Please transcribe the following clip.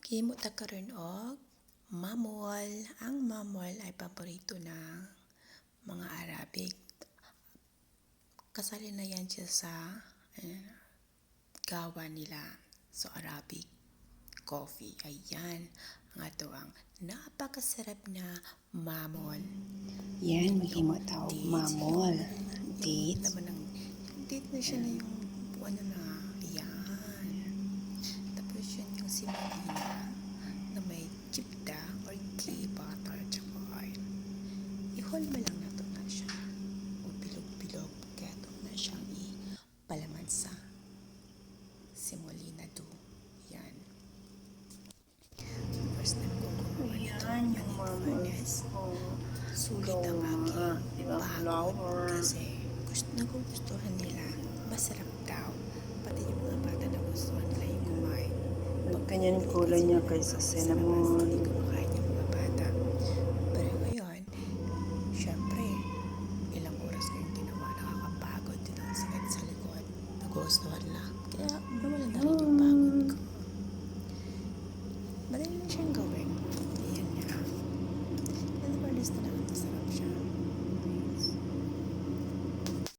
Himot ta karon og mamol. Ang mamol ay paborito ng mga Arabic. Kasali na yan siya sa gawa nila. So, Arabic coffee. Ayan. Ang ato ang napakasarap na mamol. Yan, maghimo tao mamol. Date. Dates. Date na siya na yung ano na. Ayan. Tapos yun yung simolina na may chipta or ghee, butter, tsaka oil. I-hold mo lang na ito na siya. O bilog-bilog. Kaya ito na siyang ipalaman sa semolina do. Yan. First time ko gumawa nito. Yan yung mamol. Sulit ang aking pagod kasi nagugustuhan nila. Masarap daw. Pati yung mga bata nagustuhan nila yung kumain. Ganyan kulay niya kaysa cinnamon. Hindi kumakain yung mga bata. Pero ngayon, syempre, ilang oras ko yung ginawa. Nakakapagod din ang sakit sa likod. Nagustuhan lang. Kaya nawala na rin yung pagod ko. Madali lang siyang gawin.